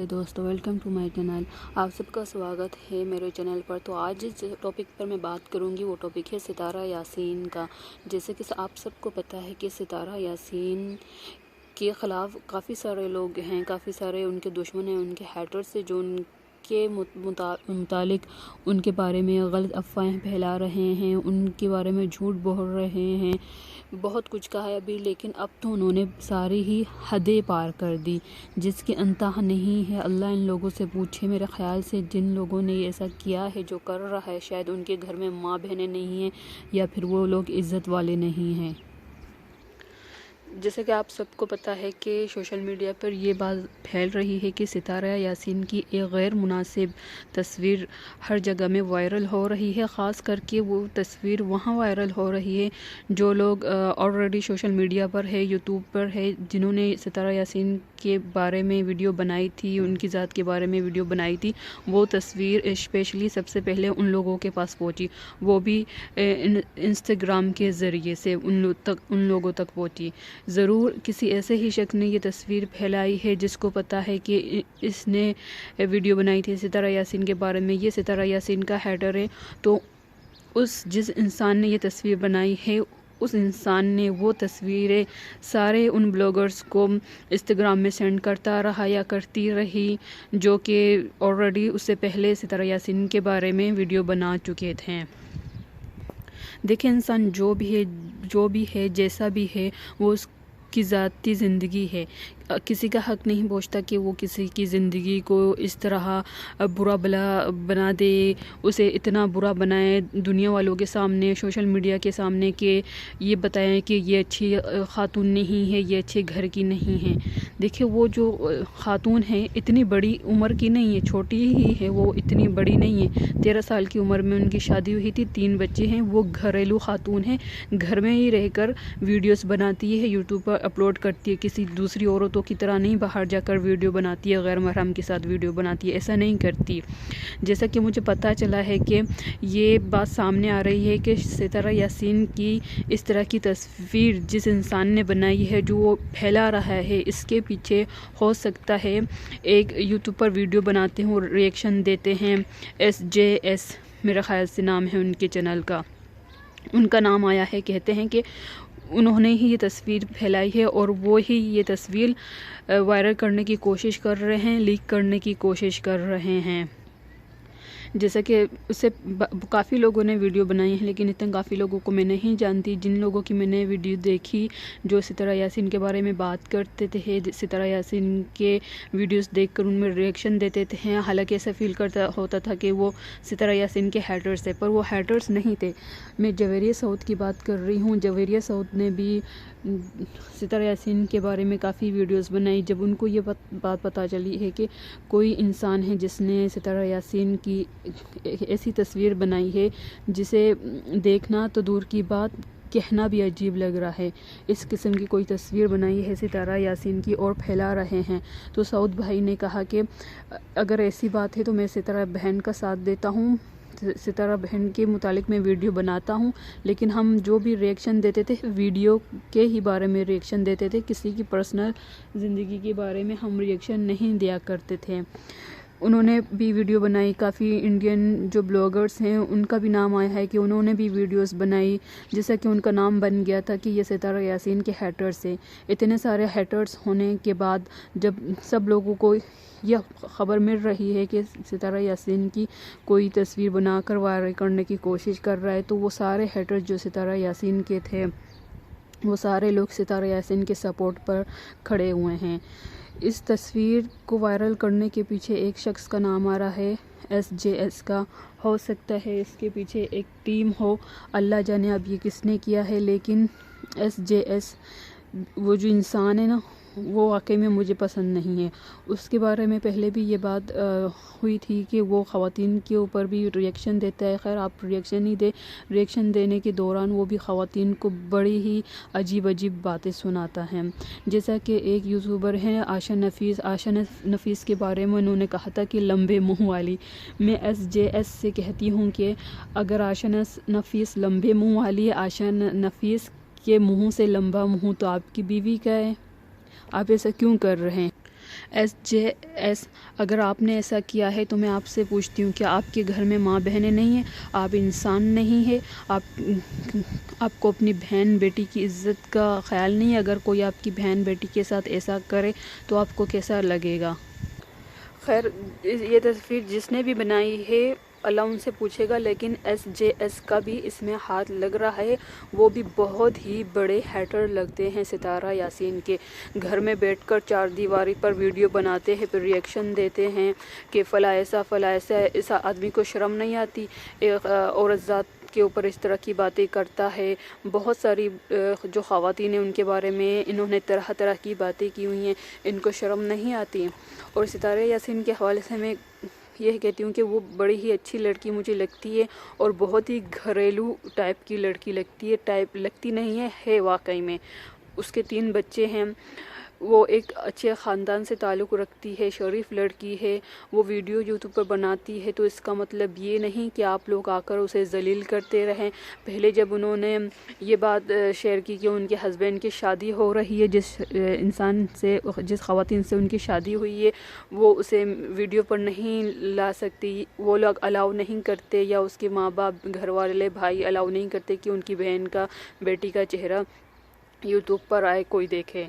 دوستو welcome to my channel. آپ سب کا سواگت ہے میرے چینل پر. تو آج جس ٹاپک پر میں بات کروں گی وہ ٹاپک ہے ستارہ یاسین کا. جیسے کہ آپ سب کو پتہ ہے کہ ستارہ یاسین کے خلاف کافی سارے لوگ ہیں، کافی سارے ان کے دشمن ہیں، ان کے ہیٹرز ہیں جو ان کے متعلق ان کے بارے میں غلط افواہیں پھیلا رہے ہیں، ان کے بارے میں جھوٹ بول رہے ہیں. بہت کچھ کہا ہے ابھی، لیکن اب تو انہوں نے ساری ہی حدیں پار کر دی جس کی انتہا نہیں ہے. اللہ ان لوگوں سے پوچھے. میرے خیال سے جن لوگوں نے ایسا کیا ہے، جو کر رہا ہے، شاید ان کے گھر میں ماں بہنیں نہیں ہیں یا پھر وہ لوگ عزت والے نہیں ہیں. جیسے کہ آپ سب کو پتہ ہے کہ سوشل میڈیا پر یہ بات پھیل رہی ہے کہ ستارہ یاسین کی ایک غیر مناسب تصویر ہر جگہ میں وائرل ہو رہی ہے. خاص کر کے وہ تصویر وہاں وائرل ہو رہی ہے جو لوگ آلریڈی سوشل میڈیا پر ہے، یوٹیوب پر ہے، جنہوں نے ستارہ یاسین کے بارے میں ویڈیو بنائی تھی، ان کی ذات کے بارے میں ویڈیو بنائی تھی. وہ تصویر اسپیشلی سب سے پہلے ان لوگوں کے پاس پہنچی، وہ بھی انسٹاگرام کے ذریعے سے ان لوگوں تک پہنچی. ضرور کسی ایسے ہی شخص نے یہ تصویر پھیلائی ہے جس کو پتہ ہے کہ اس نے ویڈیو بنائی تھی ستارہ یاسین کے بارے میں. یہ ستارہ یاسین کا ہیٹر ہے. تو جس انسان نے یہ تصویر بنائی ہے، اس انسان نے وہ تصویریں سارے ان بلاگرز کو انسٹاگرام میں سینڈ کرتا رہا یا کرتی رہی جو کہ آلریڈی اس سے پہلے ستارہ یاسین کے بارے میں ویڈیو بنا چکے تھے. دیکھیں، انسان جو بھی ہے جیسا بھی ہے، وہ اس کی ذاتی زندگی ہے. کسی کا حق نہیں پہنچتا کہ وہ کسی کی زندگی کو اس طرح برا بلا بنا دے، اسے اتنا برا بنائے دنیا والوں کے سامنے، سوشل میڈیا کے سامنے، کہ یہ بتائیں کہ یہ اچھی خاتون نہیں ہے، یہ اچھے گھر کی نہیں ہے. دیکھیں، وہ جو خاتون ہے اتنی بڑی عمر کی نہیں ہے، چھوٹی ہی ہے، وہ اتنی بڑی نہیں ہے. 13 سال کی عمر میں ان کی شادی ہوئی تھی، 3 بچے ہیں. وہ گھریلو خاتون ہے، گھر میں ہی رہ کر ویڈیوز بناتی ہے، یوٹیوب پر اپلوڈ کرتی ہے. کسی دوسری عورتوں کی طرح نہیں باہر جا کر ویڈیو بناتی ہے، غیر محرم کے ساتھ ویڈیو بناتی ہے، ایسا نہیں کرتی. جیسا کہ مجھے پتہ چلا ہے کہ یہ بات سامنے آ رہی ہے کہ ستارہ یاسین کی اس طرح کی تصویر جس انسان نے بنائی ہے، جو وہ پھیلا رہا ہے، اس کے پیچھے ہو سکتا ہے ایک یوٹیوب پر ویڈیو بناتے ہیں اور ریئیکشن دیتے ہیں. SJS میرا خیال سے نام ہے ان کے چینل کا. ان کا نام آیا ہے، کہتے ہیں کہ انہوں نے ہی یہ تصویر پھیلائی ہے اور وہ ہی یہ تصویر وائرل کرنے کی کوشش کر رہے ہیں، لیک کرنے کی کوشش کر رہے ہیں. جیسا کہ اس سے کافی لوگوں نے ویڈیو بنائی ہیں، لیکن اتنے کافی لوگوں کو میں نہیں جانتی. جن لوگوں کی میں نے ویڈیو دیکھی جو ستارہ یاسین کے بارے میں بات کرتے تھے، ستارہ یاسین کے ویڈیوز دیکھ کر ان میں ریئیکشن دیتے تھے، حالانکہ ایسا فیل ہوتا تھا کہ وہ ستارہ یاسین کے ہیٹرز تھے، پر وہ ہیٹرز نہیں تھے. میں جویریہ سعود کی بات کر رہی ہوں. جویریہ سعود نے بھی ستارہ یاسین کے بارے میں کافی ویڈیوز بنائی. جب ان کو یہ بات پتہ چلی ہے کہ کوئی انسان ہے جس نے ستارہ یاسین کی ایسی تصویر بنائی ہے جسے دیکھنا تو دور کی بات، کہنا بھی عجیب لگ رہا ہے، اس قسم کی کوئی تصویر بنائی ہے ستارہ یاسین کی اور پھیلا رہے ہیں، تو سعود بھائی نے کہا کہ اگر ایسی بات ہے تو میں ستارہ بہن کا ساتھ دیتا ہوں، ستارہ بہن کے متعلق میں ویڈیو بناتا ہوں. لیکن ہم جو بھی ریئیکشن دیتے تھے ویڈیو کے ہی بارے میں ریئیکشن دیتے تھے، کسی کی پرسنل زندگی کے بارے میں ہم ریئیکشن نہیں دیا کرتے تھے. انہوں نے بھی ویڈیو بنائی. کافی انڈین جو بلاگرز ہیں ان کا بھی نام آیا ہے کہ انہوں نے بھی ویڈیوز بنائی، جیسا کہ ان کا نام بن گیا تھا کہ یہ ستارہ یاسین کے ہیٹرز ہیں. اتنے سارے ہیٹرز ہونے کے بعد جب سب لوگوں کو یہ خبر مل رہی ہے کہ ستارہ یاسین کی کوئی تصویر بنا کر وائرل کرنے کی کوشش کر رہا ہے، تو وہ سارے ہیٹرز جو ستارہ یاسین کے تھے، وہ سارے لوگ ستارہ یاسین کے سپورٹ پر کھڑے ہوئے ہیں. اس تصویر کو وائرل کرنے کے پیچھے ایک شخص کا نام آ رہا ہے، SJS کا. ہو سکتا ہے اس کے پیچھے ایک ٹیم ہو، اللہ جانے اب یہ کس نے کیا ہے. لیکن SJS وہ جو انسان ہے نا، وہ واقعی میں مجھے پسند نہیں ہے. اس کے بارے میں پہلے بھی یہ بات ہوئی تھی کہ وہ خواتین کے اوپر بھی ریئیکشن دیتا ہے. خیر، آپ ریئیکشن ہی دیں. ریئیکشن دینے کے دوران وہ بھی خواتین کو بڑی ہی عجیب باتیں سناتا ہے. جیسا کہ ایک یوٹیوبر ہے عائشہ نفیس کے بارے میں انہوں نے کہا تھا کہ لمبے منہ والی. میں SJS سے کہتی ہوں کہ اگر عائشہ نفیس لمبے منہ والی ہے، عائشہ نفیس کے منہ سے لمبا منہ تو آپ کی بیوی کا ہے. آپ ایسا کیوں کر رہے ہیں؟ SJS اگر آپ نے ایسا کیا ہے تو میں آپ سے پوچھتی ہوں کہ آپ کے گھر میں ماں بہنیں نہیں ہیں؟ آپ انسان نہیں ہیں؟ آپ کو اپنی بہن بیٹی کی عزت کا خیال نہیں ہے؟ اگر کوئی آپ کی بہن بیٹی کے ساتھ ایسا کرے تو آپ کو کیسا لگے گا؟ خیر، یہ تصویر جس نے بھی بنائی ہے اللہ ان سے پوچھے گا، لیکن SJS کا بھی اس میں ہاتھ لگ رہا ہے۔ وہ بھی بہت ہی بڑے ہیٹر لگتے ہیں ستارہ یاسین کے۔ گھر میں بیٹھ کر چار دیواری پر ویڈیو بناتے ہیں، پھر ریئیکشن دیتے ہیں کہ فلاں ایسا ایسا آدمی کو شرم نہیں آتی، ایک عورت ذات کے اوپر اس طرح کی باتیں کرتا ہے۔ بہت ساری جو خواتین ہیں ان کے بارے میں انہوں نے طرح طرح کی باتیں کی ہوئی ہیں، ان کو شرم نہیں آتی۔ اور ستارہ یاسین کے حوالے سے میں یہ کہتی ہوں کہ وہ بڑی ہی اچھی لڑکی مجھے لگتی ہے، اور بہت ہی گھریلو ٹائپ کی لڑکی لگتی ہے، لگتی نہیں ہے واقعی میں۔ اس کے 3 بچے ہیں، وہ ایک اچھے خاندان سے تعلق رکھتی ہے، شریف لڑکی ہے۔ وہ ویڈیو یوٹیوب پر بناتی ہے تو اس کا مطلب یہ نہیں کہ آپ لوگ آ کر اسے ذلیل کرتے رہیں۔ پہلے جب انہوں نے یہ بات شیئر کی کہ ان کے ہسبینڈ کی شادی ہو رہی ہے، جس خواتین سے ان کی شادی ہوئی ہے وہ اسے ویڈیو پر نہیں لا سکتی، وہ لوگ الاؤ نہیں کرتے، یا اس کے ماں باپ گھر والے بھائی الاؤ نہیں کرتے کہ ان کی بہن کا بیٹی کا چہرہ یوٹیوب پر آئے کوئی دیکھے۔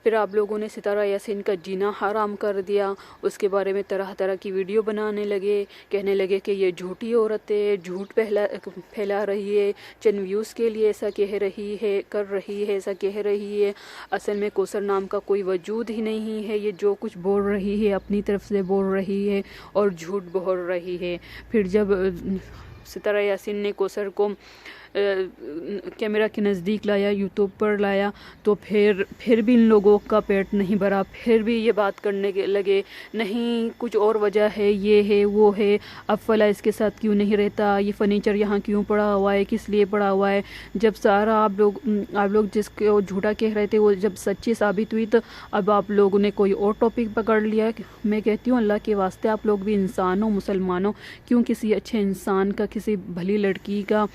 پھر آپ لوگوں نے ستارہ یاسین کا جینا حرام کر دیا، اس کے بارے میں طرح طرح کی ویڈیو بنانے لگے، کہنے لگے کہ یہ جھوٹی عورت ہے، جھوٹ پھیلا رہی ہے، چند ویوز کے لیے ایسا کہہ رہی ہے، ایسا کہہ رہی ہے۔ اصل میں کوثر نام کا کوئی وجود ہی نہیں ہے، یہ جو کچھ بول رہی ہے اپنی طرف سے بول رہی ہے اور جھوٹ بول رہی ہے۔ پھر جب ستارہ یاسین نے کوثر کو کیمرہ کے نزدیک لایا، یوٹیوب پر لایا، تو پھر بھی ان لوگوں کا پیٹ نہیں بھرا، پھر بھی یہ بات کرنے لگے نہیں کچھ اور وجہ ہے، یہ ہے وہ ہے، اب فلاں اس کے ساتھ کیوں نہیں رہتا، یہ فرنیچر یہاں کیوں پڑا ہوا ہے، کس لیے پڑا ہوا ہے۔ جب سارا آپ لوگ جس کو جھوٹا کہہ رہے تھے وہ جب سچی ثابت ہوئی تو اب آپ لوگوں نے کوئی اور ٹاپک پکڑ لیا۔ میں کہتی ہوں اللہ کے واسطے آپ لوگ بھی انسان ہو، مسلمان ہو، کیوں کسی اچھے انسان کا، کسی بھلی لڑکی کا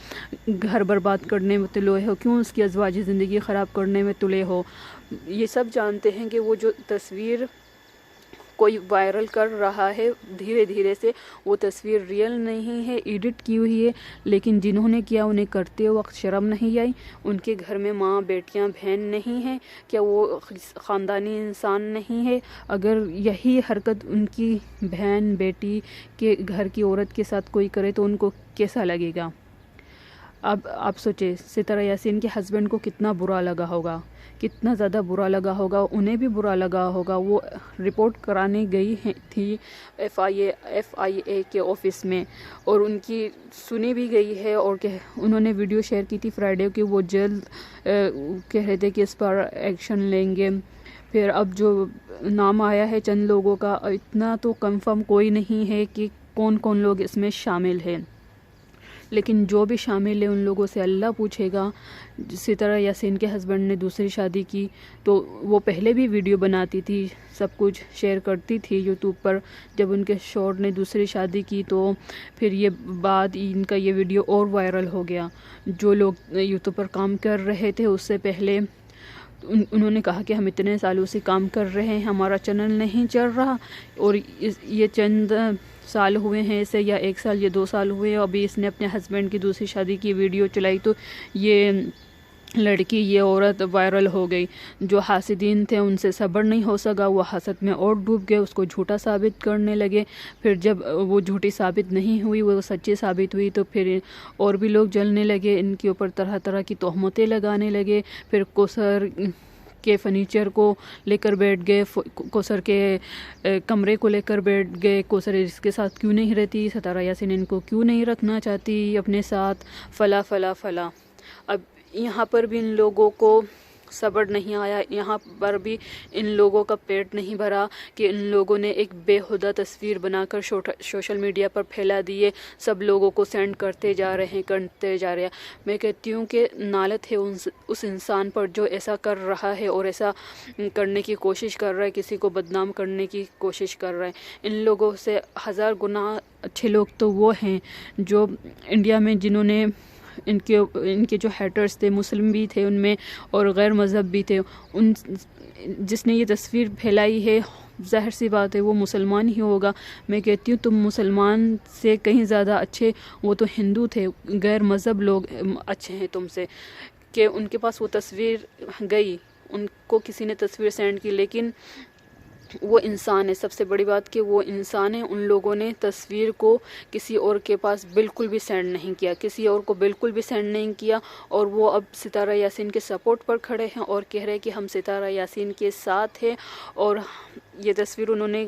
گھر برباد کرنے میں تلے ہو، کیوں اس کی ازواجی زندگی خراب کرنے میں تلے ہو۔ یہ سب جانتے ہیں کہ وہ جو تصویر کوئی وائرل کر رہا ہے دھیرے دھیرے سے، وہ تصویر ریئل نہیں ہے، ایڈٹ کی ہوئی ہے، لیکن جنہوں نے کیا انہیں کرتے وقت شرم نہیں آئی؟ ان کے گھر میں ماں بیٹیاں بہن نہیں ہیں؟ کیا وہ خاندانی انسان نہیں ہے؟ اگر یہی حرکت ان کی بہن بیٹی کے گھر کی عورت کے ساتھ کوئی کرے تو ان کو کیسا لگے گا؟ اب آپ سوچیں ستارہ یاسین کے ہسبینڈ کو کتنا برا لگا ہوگا، کتنا زیادہ برا لگا ہوگا، انہیں بھی برا لگا ہوگا۔ وہ رپورٹ کرانے گئی تھی FIA کے آفس میں، اور ان کی سنی بھی گئی ہے، اور کہ انہوں نے ویڈیو شیئر کی تھی فرائیڈے کہ وہ جلد کہہ رہے تھے کہ اس پر ایکشن لیں گے۔ پھر اب جو نام آیا ہے چند لوگوں کا، اتنا تو کنفرم کوئی نہیں ہے کہ کون کون لوگ اس میں شامل ہیں، لیکن جو بھی شامل ہے ان لوگوں سے اللہ پوچھے گا۔ ستارہ یاسین کے ہسبینڈ نے دوسری شادی کی تو وہ پہلے بھی ویڈیو بناتی تھی، سب کچھ شیئر کرتی تھی یوٹیوب پر۔ جب ان کے شوہر نے دوسری شادی کی تو پھر یہ بعد ان کا یہ ویڈیو اور وائرل ہو گیا۔ جو لوگ یوٹیوب پر کام کر رہے تھے اس سے پہلے انہوں نے کہا کہ ہم اتنے سالوں سے کام کر رہے ہیں، ہمارا چینل نہیں چل رہا، اور یہ چند سال ہوئے ہیں اسے، یا 1 سال یا 2 سال ہوئے، ابھی اس نے اپنے ہسبینڈ کی دوسری شادی کی ویڈیو چلائی تو یہ لڑکی، یہ عورت وائرل ہو گئی۔ جو حاسدین تھے ان سے صبر نہیں ہو سکا، وہ حسد میں اور ڈوب گئے، اس کو جھوٹا ثابت کرنے لگے۔ پھر جب وہ جھوٹی ثابت نہیں ہوئی، وہ سچی ثابت ہوئی، تو پھر اور بھی لوگ جلنے لگے، ان کے اوپر طرح طرح کی تہمتیں لگانے لگے۔ پھر کوثر کے فرنیچر کو لے کر بیٹھ گئے، کوثر کے کمرے کو لے کر بیٹھ گئے، کوثر اس کے ساتھ کیوں نہیں رہتی، ستارہ یاسین ان کو کیوں نہیں رکھنا چاہتی اپنے ساتھ، فلا فلا فلا۔ اب یہاں پر بھی ان لوگوں کو صبر نہیں آیا، یہاں پر بھی ان لوگوں کا پیٹ نہیں بھرا کہ ان لوگوں نے ایک بے ہودہ تصویر بنا کر سوشل میڈیا پر پھیلا دیے، سب لوگوں کو سینڈ کرتے جا رہے ہیں۔ میں کہتی ہوں کہ نالت ہے اس انسان پر جو ایسا کر رہا ہے اور ایسا کرنے کی کوشش کر رہا ہے، کسی کو بدنام کرنے کی کوشش کر رہا ہے۔ ان لوگوں سے 1000 گنا اچھے لوگ تو وہ ہیں جو انڈیا میں، جنہوں نے ان کے جو ہیٹرز تھے مسلم بھی تھے ان میں، اور غیر مذہب بھی تھے، جس نے یہ تصویر پھیلائی ہے ظاہر سی بات ہے وہ مسلمان ہی ہوگا. میں کہتی ہوں تم مسلمان سے کہیں زیادہ اچھے وہ تو ہندو تھے، غیر مذہب لوگ اچھے ہیں تم سے، کہ ان کے پاس وہ تصویر گئی، ان کو کسی نے تصویر سینڈ کی، لیکن وہ انسان ہے. سب سے بڑی بات کہ وہ انسان ہے. ان لوگوں نے تصویر کو کسی اور کے پاس بالکل بھی سینڈ نہیں کیا، کسی اور کو بالکل بھی سینڈ نہیں کیا، اور وہ اب ستارہ یاسین کے سپورٹ پر کھڑے ہیں اور کہہ رہے ہیں کہ ہم ستارہ یاسین کے ساتھ ہیں، اور یہ تصویر انہوں نے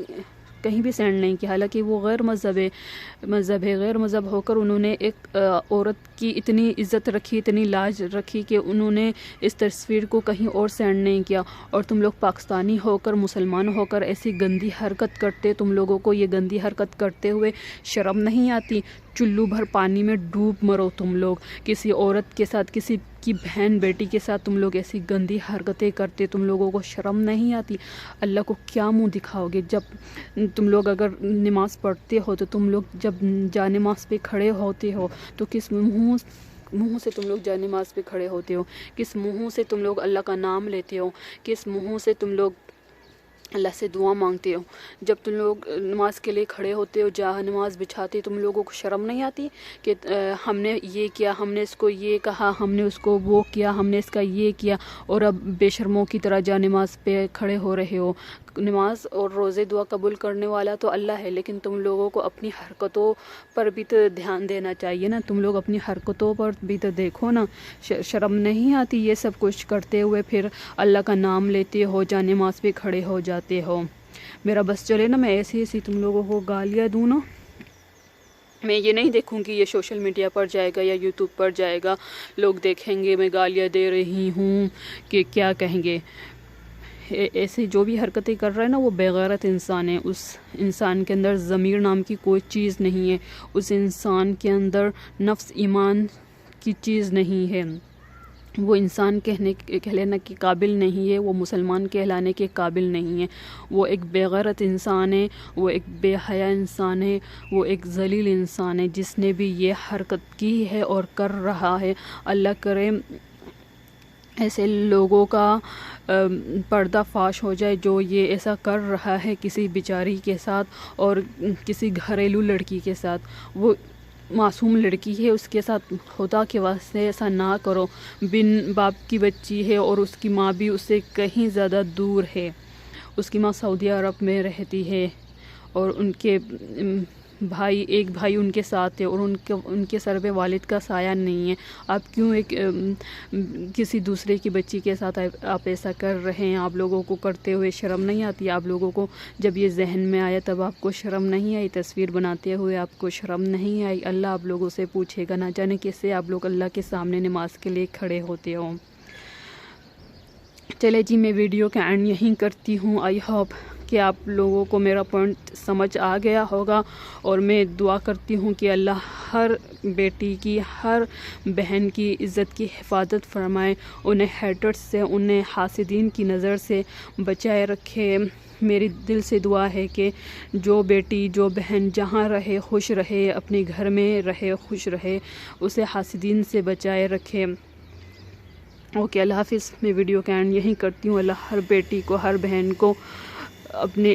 کہیں بھی سینڈ نہیں کیا. حالانکہ وہ غیر مذہب ہے، غیر مذہب ہو کر انہوں نے ایک عورت کی اتنی عزت رکھی، اتنی لاج رکھی کہ انہوں نے اس تصویر کو کہیں اور سینڈ نہیں کیا. اور تم لوگ پاکستانی ہو کر، مسلمان ہو کر ایسی گندی حرکت کرتے، تم لوگوں کو یہ گندی حرکت کرتے ہوئے شرم نہیں آتی؟ چلو بھر پانی میں ڈوب مرو تم لوگ. کسی عورت کے ساتھ، کسی کی بہن بیٹی کے ساتھ تم لوگ ایسی گندی حرکتیں کرتے، تم لوگوں کو شرم نہیں آتی؟ اللہ کو کیا منہ دکھاؤ گے؟ جب تم لوگ اگر نماز پڑھتے ہو تو تم لوگ جب جا نماز پہ کھڑے ہوتے ہو تو کس منہ سے تم لوگ جا نماز پہ کھڑے ہوتے ہو؟ کس منہ سے تم لوگ اللہ کا نام لیتے ہو؟ کس منہ سے تم لوگ اللہ سے دعا مانگتے ہو؟ جب تم لوگ نماز کے لیے کھڑے ہوتے ہو، جہاں نماز بچھاتے، تم لوگوں کو شرم نہیں آتی کہ ہم نے یہ کیا، ہم نے اس کو یہ کہا، ہم نے اس کو وہ کیا، ہم نے اس کا یہ کیا، اور اب بے شرموں کی طرح جا نماز پہ کھڑے ہو رہے ہو؟ نماز اور روزے دعا قبول کرنے والا تو اللہ ہے، لیکن تم لوگوں کو اپنی حرکتوں پر بھی تو دھیان دینا چاہیے نا. تم لوگ اپنی حرکتوں پر بھی تو دیکھو نا. شرم نہیں آتی یہ سب کچھ کرتے ہوئے؟ پھر اللہ کا نام لیتے ہو، جا نماز پہ کھڑے ہو جاتے ہو. میرا بس چلے نا، میں ایسی تم لوگوں کو گالیاں دوں نا. میں یہ نہیں دیکھوں گی یہ سوشل میڈیا پر جائے گا یا یوٹیوب پر جائے گا، لوگ دیکھیں گے میں گالیاں دے رہی ہوں کہ کیا کہیں گے. ایسے جو بھی حرکتیں کر رہا ہے نا وہ بے غیرت انسان ہے. اس انسان کے اندر ضمیر نام کی کوئی چیز نہیں ہے، اس انسان کے اندر نفس ایمان کی چیز نہیں ہے. وہ انسان کہلانے کے قابل نہیں ہے، وہ مسلمان کہلانے کے قابل نہیں ہے. وہ ایک بے غیرت انسان ہے، وہ ایک بے حیا انسان ہے، وہ ایک ذلیل انسان ہے جس نے بھی یہ حرکت کی ہے اور کر رہا ہے. اللہ کرے ایسے لوگوں کا پردہ فاش ہو جائے جو یہ ایسا کر رہا ہے کسی بیچاری کے ساتھ اور کسی گھریلو لڑکی کے ساتھ. وہ معصوم لڑکی ہے، اس کے ساتھ خدا کے واسطے ایسا نہ کرو. بن باپ کی بچی ہے اور اس کی ماں بھی اس سے کہیں زیادہ دور ہے. اس کی ماں سعودی عرب میں رہتی ہے اور ان کے ایک بھائی ان کے ساتھ ہے، اور ان کے سر پہ والد کا سایہ نہیں ہے. آپ کیوں ایک کسی دوسرے کی بچی کے ساتھ آپ ایسا کر رہے ہیں؟ آپ لوگوں کو کرتے ہوئے شرم نہیں آتی؟ آپ لوگوں کو جب یہ ذہن میں آیا تب آپ کو شرم نہیں آئی؟ تصویر بناتے ہوئے آپ کو شرم نہیں آئی؟ اللہ آپ لوگوں سے پوچھے گا، نہ جانے کیسے آپ لوگ اللہ کے سامنے نماز کے لیے کھڑے ہوتے ہو. چلے جی، میں ویڈیو کا اینڈ یہیں کرتی ہوں. آئی ہوپ کہ آپ لوگوں کو میرا پوائنٹ سمجھ آ گیا ہوگا، اور میں دعا کرتی ہوں کہ اللہ ہر بیٹی کی، ہر بہن کی عزت کی حفاظت فرمائے، انہیں ہیٹرز سے، انہیں حاسدین کی نظر سے بچائے رکھے. میری دل سے دعا ہے کہ جو بیٹی، جو بہن جہاں رہے خوش رہے، اپنے گھر میں رہے خوش رہے، اسے حاسدین سے بچائے رکھے. اوکے، اللہ حافظ. میں ویڈیو کا اینڈ یہیں کرتی ہوں. اللہ ہر بیٹی کو، ہر بہن کو اپنے